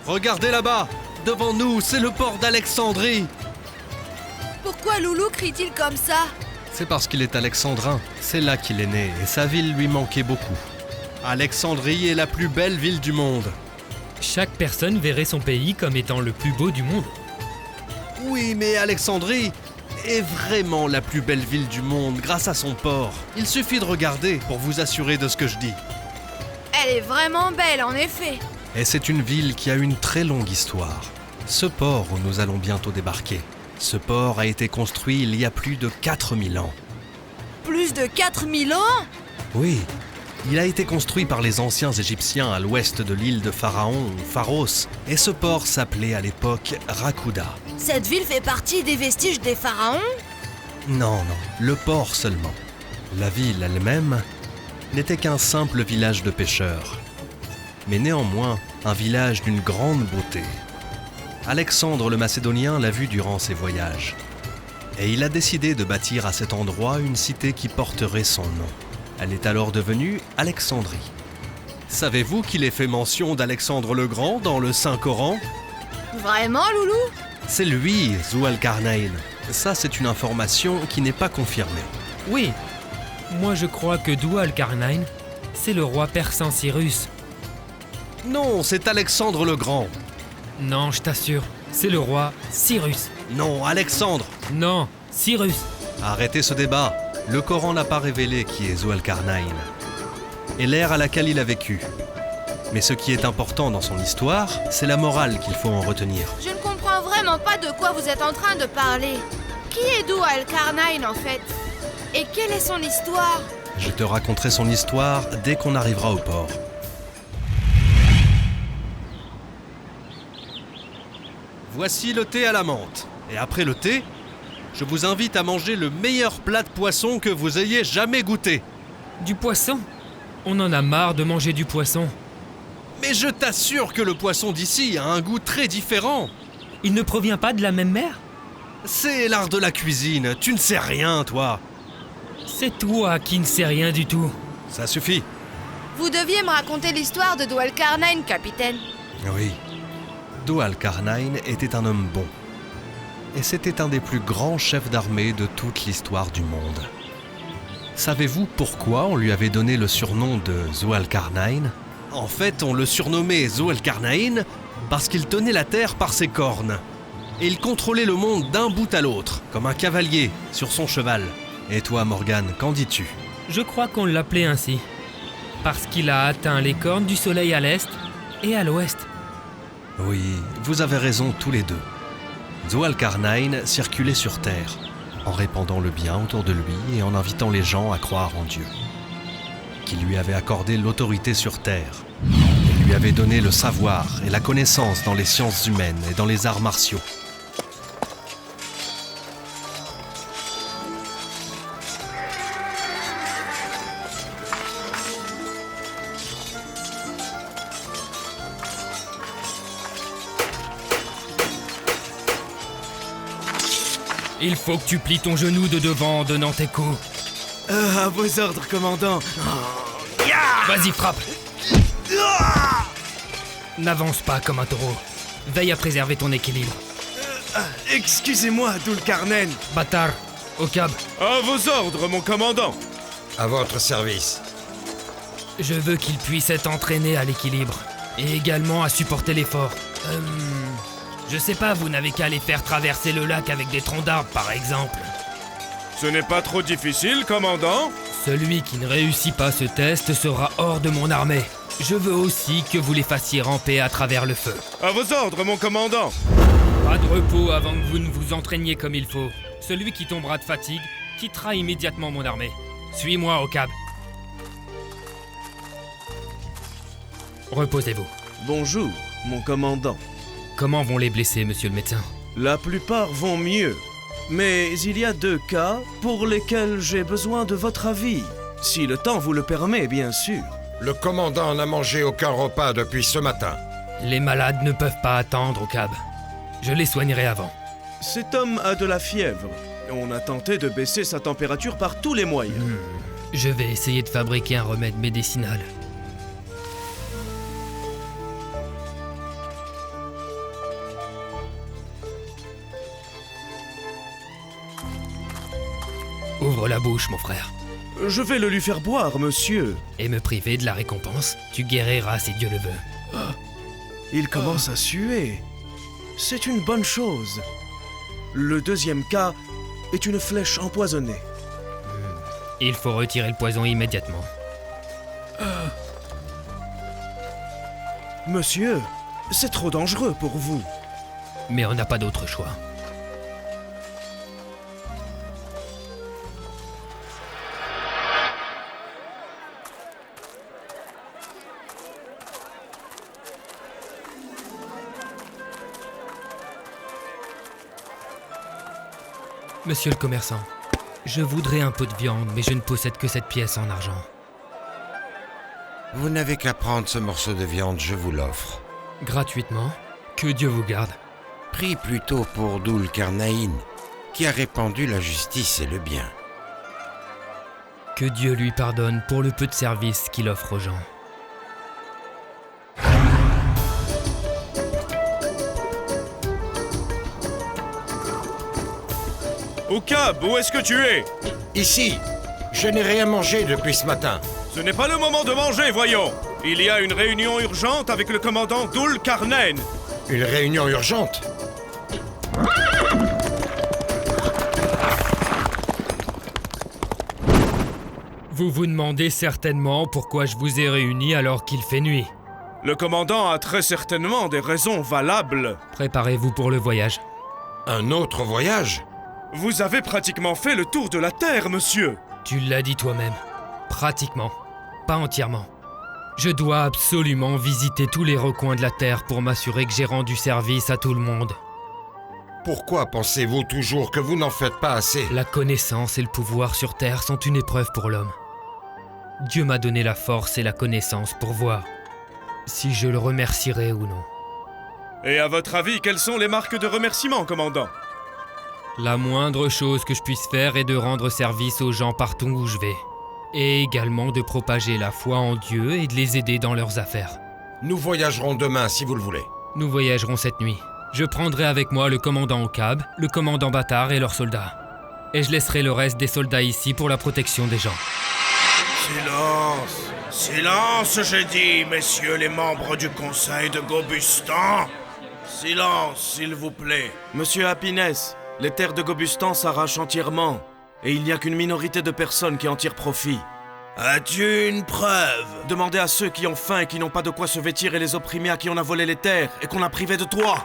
Regardez là-bas. Devant nous, c'est le port d'Alexandrie. Pourquoi Loulou crie-t-il comme ça? C'est parce qu'il est alexandrin. C'est là qu'il est né et sa ville lui manquait beaucoup. Alexandrie est la plus belle ville du monde. Chaque personne verrait son pays comme étant le plus beau du monde. Oui, mais Alexandrie est vraiment la plus belle ville du monde grâce à son port. Il suffit de regarder pour vous assurer de ce que je dis. Elle est vraiment belle, en effet. Et c'est une ville qui a une très longue histoire. Ce port où nous allons bientôt débarquer, ce port a été construit il y a plus de 4000 ans. Plus de 4000 ans? Oui, il a été construit par les anciens Égyptiens à l'ouest de l'île de Pharaon, ou Pharos, et ce port s'appelait à l'époque Rakuda. Cette ville fait partie des vestiges des pharaons? Non, le port seulement. La ville elle-même n'était qu'un simple village de pêcheurs. Mais néanmoins, un village d'une grande beauté. Alexandre le Macédonien l'a vu durant ses voyages. Et il a décidé de bâtir à cet endroit une cité qui porterait son nom. Elle est alors devenue Alexandrie. Savez-vous qu'il est fait mention d'Alexandre le Grand dans le Saint-Coran? Vraiment, Loulou? C'est lui, Zoualcarnaïn. Ça, c'est une information qui n'est pas confirmée. Oui, moi je crois que Zoualcarnaïn, c'est le roi persan Cyrus. Non, c'est Alexandre le Grand. Non, je t'assure, c'est le roi Cyrus. Non, Alexandre. Non, Cyrus. Arrêtez ce débat. Le Coran n'a pas révélé qui est Zoualcarnaïn et l'ère à laquelle il a vécu. Mais ce qui est important dans son histoire, c'est la morale qu'il faut en retenir. Je ne comprends vraiment pas de quoi vous êtes en train de parler. Qui est Zoualcarnaïn en fait? Et quelle est son histoire? Je te raconterai son histoire dès qu'on arrivera au port. Voici le thé à la menthe. Et après le thé, je vous invite à manger le meilleur plat de poisson que vous ayez jamais goûté. Du poisson? On en a marre de manger du poisson. Mais je t'assure que le poisson d'ici a un goût très différent. Il ne provient pas de la même mer? C'est l'art de la cuisine, tu ne sais rien, toi. C'est toi qui ne sais rien du tout. Ça suffit. Vous deviez me raconter l'histoire de Zoualcarnaïn, capitaine. Oui. Zoualcarnaïn était un homme bon. Et c'était un des plus grands chefs d'armée de toute l'histoire du monde. Savez-vous pourquoi on lui avait donné le surnom de Zoualcarnaïn? En fait, on le surnommait Zoualcarnaïn parce qu'il tenait la terre par ses cornes. Et il contrôlait le monde d'un bout à l'autre, comme un cavalier sur son cheval. Et toi, Morgane, qu'en dis-tu? Je crois qu'on l'appelait ainsi. Parce qu'il a atteint les cornes du soleil à l'est et à l'ouest. Oui, vous avez raison tous les deux. Zoualcarnaïn circulait sur Terre, en répandant le bien autour de lui et en invitant les gens à croire en Dieu, qui lui avait accordé l'autorité sur Terre, et lui avait donné le savoir et la connaissance dans les sciences humaines et dans les arts martiaux. Il faut que tu plies ton genou de devant en donnant tes coups. À vos ordres, commandant. Vas-y, frappe. N'avance pas comme un taureau. Veille à préserver ton équilibre. Excusez-moi, Zoualcarnaïn. Bâtard, au cab. À vos ordres, mon commandant. À votre service. Je veux qu'il puisse être entraîné à l'équilibre. Et également à supporter l'effort. Je sais pas, vous n'avez qu'à les faire traverser le lac avec des troncs d'arbres, par exemple. Ce n'est pas trop difficile, commandant. Celui qui ne réussit pas ce test sera hors de mon armée. Je veux aussi que vous les fassiez ramper à travers le feu. À vos ordres, mon commandant. Pas de repos avant que vous ne vous entraîniez comme il faut. Celui qui tombera de fatigue quittera immédiatement mon armée. Suis-moi au cab. Reposez-vous. Bonjour, mon commandant. Comment vont les blessés, monsieur le médecin? La plupart vont mieux. Mais il y a 2 cas pour lesquels j'ai besoin de votre avis. Si le temps vous le permet, bien sûr. Le commandant n'a mangé aucun repas depuis ce matin. Les malades ne peuvent pas attendre au cab. Je les soignerai avant. Cet homme a de la fièvre. On a tenté de baisser sa température par tous les moyens. Je vais essayer de fabriquer un remède médicinal. m'ouvres la bouche, mon frère. Je vais le lui faire boire, monsieur. Et me priver de la récompense, tu guériras si Dieu le veut. Il commence à suer. C'est une bonne chose. Le deuxième cas est une flèche empoisonnée. Il faut retirer le poison immédiatement. Monsieur, c'est trop dangereux pour vous. Mais on n'a pas d'autre choix. Monsieur le commerçant, je voudrais un pot de viande, mais je ne possède que cette pièce en argent. Vous n'avez qu'à prendre ce morceau de viande, je vous l'offre. Gratuitement? Que Dieu vous garde. Prie plutôt pour Dul Karnaïn, qui a répandu la justice et le bien. Que Dieu lui pardonne pour le peu de service qu'il offre aux gens. Oukab, où est-ce que tu es? Ici, je n'ai rien mangé depuis ce matin. Ce n'est pas le moment de manger, voyons. Il y a une réunion urgente avec le commandant Dul Karnaïn. Une réunion urgente? Vous vous demandez certainement pourquoi je vous ai réunis alors qu'il fait nuit. Le commandant a très certainement des raisons valables. Préparez-vous pour le voyage. Un autre voyage? Vous avez pratiquement fait le tour de la Terre, monsieur. Tu l'as dit toi-même. Pratiquement. Pas entièrement. Je dois absolument visiter tous les recoins de la Terre pour m'assurer que j'ai rendu service à tout le monde. Pourquoi pensez-vous toujours que vous n'en faites pas assez? La connaissance et le pouvoir sur Terre sont une épreuve pour l'homme. Dieu m'a donné la force et la connaissance pour voir si je le remercierai ou non. Et à votre avis, quelles sont les marques de remerciement, commandant? La moindre chose que je puisse faire est de rendre service aux gens partout où je vais. Et également de propager la foi en Dieu et de les aider dans leurs affaires. Nous voyagerons demain si vous le voulez. Nous voyagerons cette nuit. Je prendrai avec moi le commandant Oukab, le commandant Bâtard et leurs soldats. Et je laisserai le reste des soldats ici pour la protection des gens. Silence! Silence, j'ai dit, messieurs les membres du conseil de Gobustan! Silence, s'il vous plaît. Monsieur Happiness, les terres de Gobustan s'arrachent entièrement. Et il n'y a qu'une minorité de personnes qui en tirent profit. As-tu une preuve? Demandez à ceux qui ont faim et qui n'ont pas de quoi se vêtir et les opprimés à qui on a volé les terres et qu'on a privé de toit.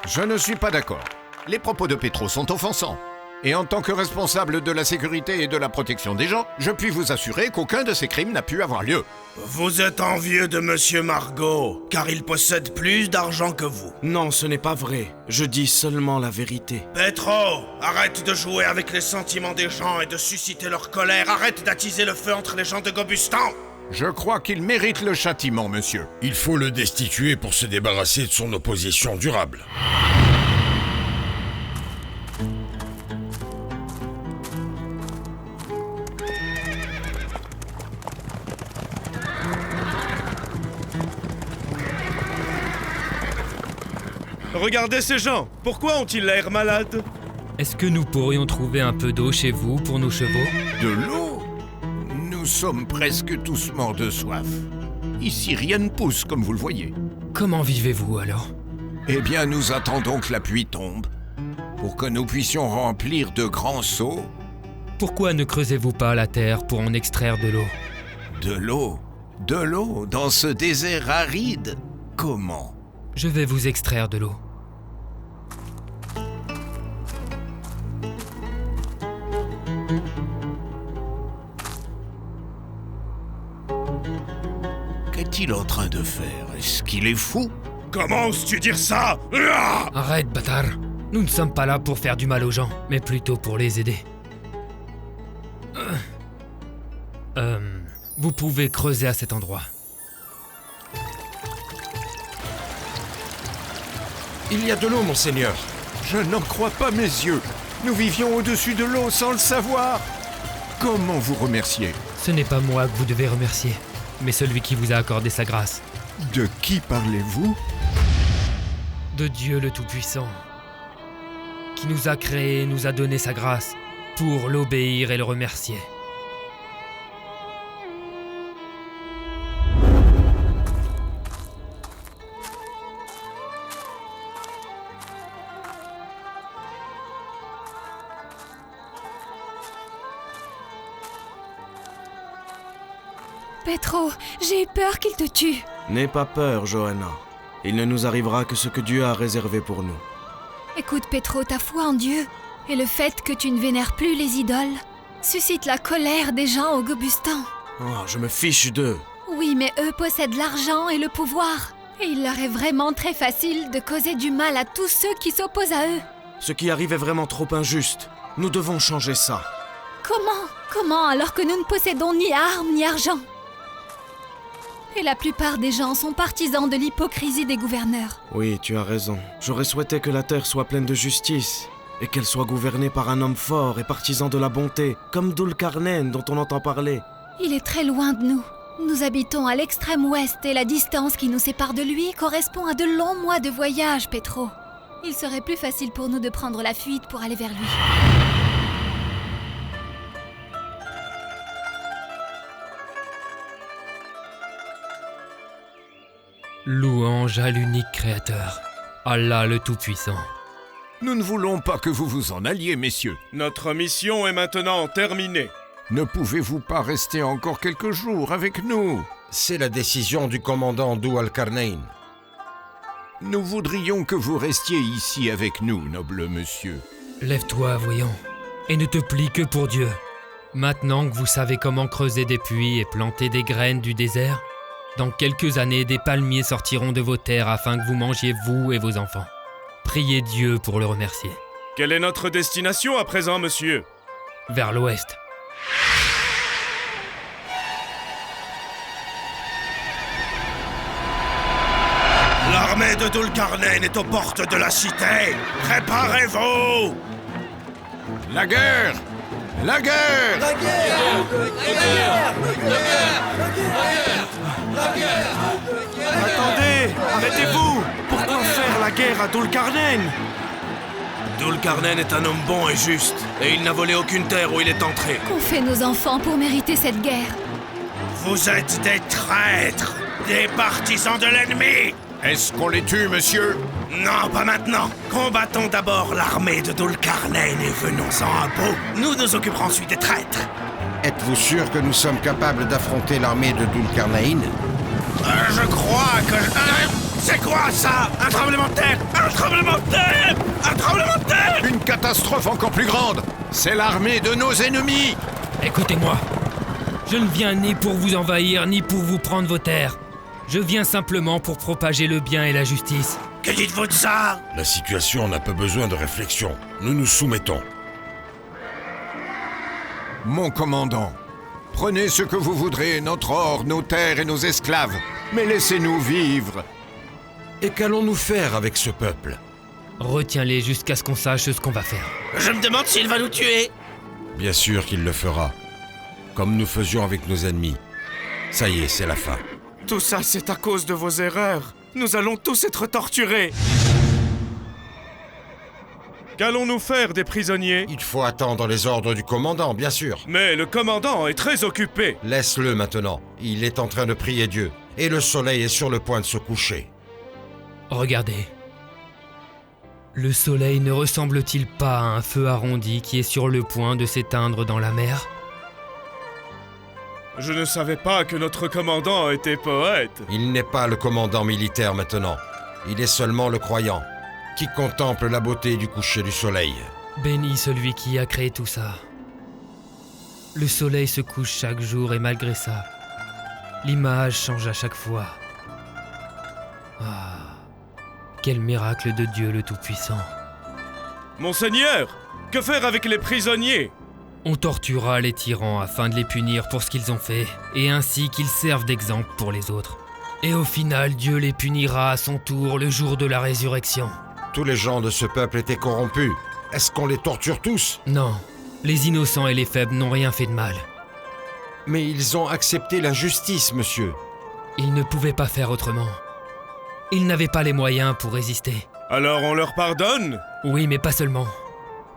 Je ne suis pas d'accord. Les propos de Petro sont offensants. Et en tant que responsable de la sécurité et de la protection des gens, je puis vous assurer qu'aucun de ces crimes n'a pu avoir lieu. Vous êtes envieux de Monsieur Margot, car il possède plus d'argent que vous. Non, ce n'est pas vrai. Je dis seulement la vérité. Petro, arrête de jouer avec les sentiments des gens et de susciter leur colère. Arrête d'attiser le feu entre les gens de Gobustan. Je crois qu'il mérite le châtiment, monsieur. Il faut le destituer pour se débarrasser de son opposition durable. Regardez ces gens. Pourquoi ont-ils l'air malades? Est-ce que nous pourrions trouver un peu d'eau chez vous pour nos chevaux? De l'eau? Nous sommes presque tous morts de soif. Ici, rien ne pousse, comme vous le voyez. Comment vivez-vous alors? Eh bien, nous attendons que la pluie tombe, pour que nous puissions remplir de grands seaux. Pourquoi ne creusez-vous pas la terre pour en extraire de l'eau? De l'eau? De l'eau dans ce désert aride? Comment? Je vais vous extraire de l'eau. Qu'est-il en train de faire? Est-ce qu'il est fou? Comment oses-tu dire ça? Arrête, bâtard. Nous ne sommes pas là pour faire du mal aux gens, mais plutôt pour les aider. Vous pouvez creuser à cet endroit. Il y a de l'eau, monseigneur. Je n'en crois pas mes yeux. Nous vivions au-dessus de l'eau sans le savoir. Comment vous remercier? Ce n'est pas moi que vous devez remercier, mais celui qui vous a accordé sa grâce. De qui parlez-vous? De Dieu le Tout-Puissant, qui nous a créés et nous a donné sa grâce, pour l'obéir et le remercier. Petro, j'ai eu peur qu'il te tue. N'aie pas peur, Johanna. Il ne nous arrivera que ce que Dieu a réservé pour nous. Écoute, Petro, ta foi en Dieu et le fait que tu ne vénères plus les idoles suscite la colère des gens au Gobustan. Oh, je me fiche d'eux. Oui, mais eux possèdent l'argent et le pouvoir. Et il leur est vraiment très facile de causer du mal à tous ceux qui s'opposent à eux. Ce qui arrive est vraiment trop injuste. Nous devons changer ça. Comment alors que nous ne possédons ni armes ni argent? Et la plupart des gens sont partisans de l'hypocrisie des gouverneurs. Oui, tu as raison. J'aurais souhaité que la terre soit pleine de justice et qu'elle soit gouvernée par un homme fort et partisan de la bonté, comme Dulcarnain dont on entend parler. Il est très loin de nous. Nous habitons à l'extrême ouest et la distance qui nous sépare de lui correspond à de longs mois de voyage, Petro. Il serait plus facile pour nous de prendre la fuite pour aller vers lui. Louange à l'unique Créateur, Allah le Tout-Puissant. Nous ne voulons pas que vous vous en alliez, messieurs. Notre mission est maintenant terminée. Ne pouvez-vous pas rester encore quelques jours avec nous? C'est la décision du commandant Dhu al-Qarnayn. Nous voudrions que vous restiez ici avec nous, noble monsieur. Lève-toi, voyant, et ne te plie que pour Dieu. Maintenant que vous savez comment creuser des puits et planter des graines du désert, dans quelques années, des palmiers sortiront de vos terres afin que vous mangiez, vous et vos enfants. Priez Dieu pour le remercier. Quelle est notre destination à présent, monsieur? Vers l'ouest. L'armée de Dulcarnain est aux portes de la cité. Préparez-vous! La guerre! La guerre! La guerre! Attendez! Arrêtez-vous! Pourquoi faire la guerre à Dulcarnain? Dulcarnain est un homme bon et juste, et il n'a volé aucune terre où il est entré. Qu'ont fait nos enfants pour mériter cette guerre? Vous êtes des traîtres, des partisans de l'ennemi! Est-ce qu'on les tue, monsieur? Non, pas maintenant. Combattons d'abord l'armée de Dulcarnain et venons-en à bout. Nous nous occuperons ensuite des traîtres. Êtes-vous sûr que nous sommes capables d'affronter l'armée de Dulcarnain? Je crois que... c'est quoi ça? Un tremblement de terre! Un tremblement de terre! Un tremblement de terre! Une catastrophe encore plus grande! C'est l'armée de nos ennemis! Écoutez-moi. Je ne viens ni pour vous envahir, ni pour vous prendre vos terres. Je viens simplement pour propager le bien et la justice. Que dites-vous de ça? La situation n'a pas besoin de réflexion. Nous nous soumettons. Mon commandant, prenez ce que vous voudrez, notre or, nos terres et nos esclaves, mais laissez-nous vivre. Et qu'allons-nous faire avec ce peuple? Retiens-les jusqu'à ce qu'on sache ce qu'on va faire. Je me demande s'il va nous tuer. Bien sûr qu'il le fera, comme nous faisions avec nos ennemis. Ça y est, c'est la fin. Tout ça, c'est à cause de vos erreurs. Nous allons tous être torturés. Qu'allons-nous faire des prisonniers? Il faut attendre les ordres du commandant, bien sûr. Mais le commandant est très occupé. Laisse-le maintenant. Il est en train de prier Dieu. Et le soleil est sur le point de se coucher. Regardez. Le soleil ne ressemble-t-il pas à un feu arrondi qui est sur le point de s'éteindre dans la mer? Je ne savais pas que notre commandant était poète. Il n'est pas le commandant militaire maintenant. Il est seulement le croyant, qui contemple la beauté du coucher du soleil. Béni celui qui a créé tout ça. Le soleil se couche chaque jour et malgré ça, l'image change à chaque fois. Ah, quel miracle de Dieu le Tout-Puissant. Monseigneur, que faire avec les prisonniers? On torturera les tyrans afin de les punir pour ce qu'ils ont fait, et ainsi qu'ils servent d'exemple pour les autres. Et au final, Dieu les punira à son tour le jour de la résurrection. Tous les gens de ce peuple étaient corrompus. Est-ce qu'on les torture tous? Non, les innocents et les faibles n'ont rien fait de mal. Mais ils ont accepté l'injustice, monsieur. Ils ne pouvaient pas faire autrement. Ils n'avaient pas les moyens pour résister. Alors on leur pardonne? Oui, mais pas seulement.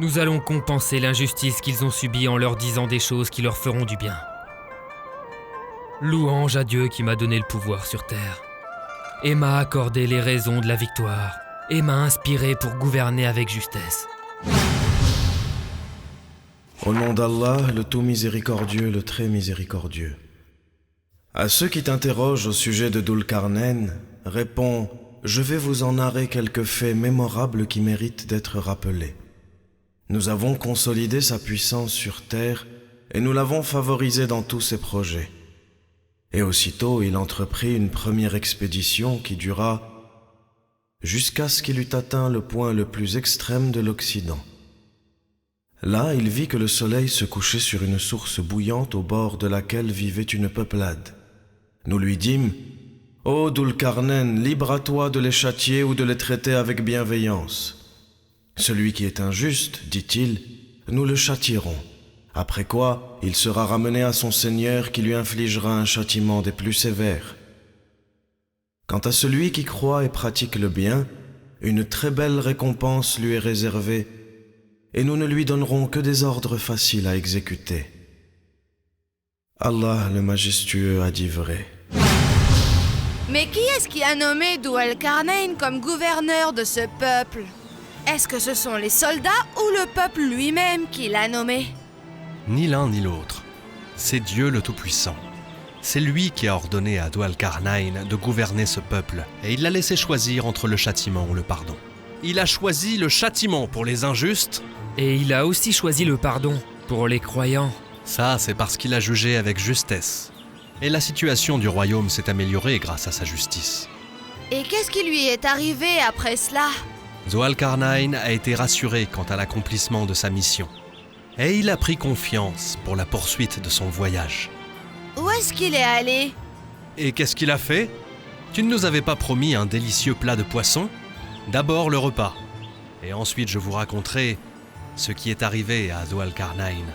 Nous allons compenser l'injustice qu'ils ont subie en leur disant des choses qui leur feront du bien. Louange à Dieu qui m'a donné le pouvoir sur terre, et m'a accordé les raisons de la victoire, et m'a inspiré pour gouverner avec justesse. Au nom d'Allah, le tout miséricordieux, le très miséricordieux. À ceux qui t'interrogent au sujet de Dul-Qarnayn, réponds, je vais vous en narrer quelques faits mémorables qui méritent d'être rappelés. Nous avons consolidé sa puissance sur terre et nous l'avons favorisé dans tous ses projets. Et aussitôt, il entreprit une première expédition qui dura jusqu'à ce qu'il eût atteint le point le plus extrême de l'Occident. Là, il vit que le soleil se couchait sur une source bouillante au bord de laquelle vivait une peuplade. Nous lui dîmes, « Ô Dul-Qarnayn, libre à toi de les châtier ou de les traiter avec bienveillance. Celui qui est injuste, dit-il, nous le châtierons. Après quoi, il sera ramené à son Seigneur qui lui infligera un châtiment des plus sévères. Quant à celui qui croit et pratique le bien, une très belle récompense lui est réservée, et nous ne lui donnerons que des ordres faciles à exécuter. Allah le Majestueux a dit vrai. » Mais qui est-ce qui a nommé Dul-Qarnayn comme gouverneur de ce peuple? Est-ce que ce sont les soldats ou le peuple lui-même qui l'a nommé? Ni l'un ni l'autre. C'est Dieu le Tout-Puissant. C'est lui qui a ordonné à Dul-Qarnayn de gouverner ce peuple, et il l'a laissé choisir entre le châtiment ou le pardon. Il a choisi le châtiment pour les injustes. Et il a aussi choisi le pardon pour les croyants. Ça, c'est parce qu'il a jugé avec justesse. Et la situation du royaume s'est améliorée grâce à sa justice. Et qu'est-ce qui lui est arrivé après cela? Dul-Qarnayn a été rassuré quant à l'accomplissement de sa mission. Et il a pris confiance pour la poursuite de son voyage. Où est-ce qu'il est allé? Et qu'est-ce qu'il a fait? Tu ne nous avais pas promis un délicieux plat de poisson? D'abord le repas. Et ensuite je vous raconterai ce qui est arrivé à Dul-Qarnayn.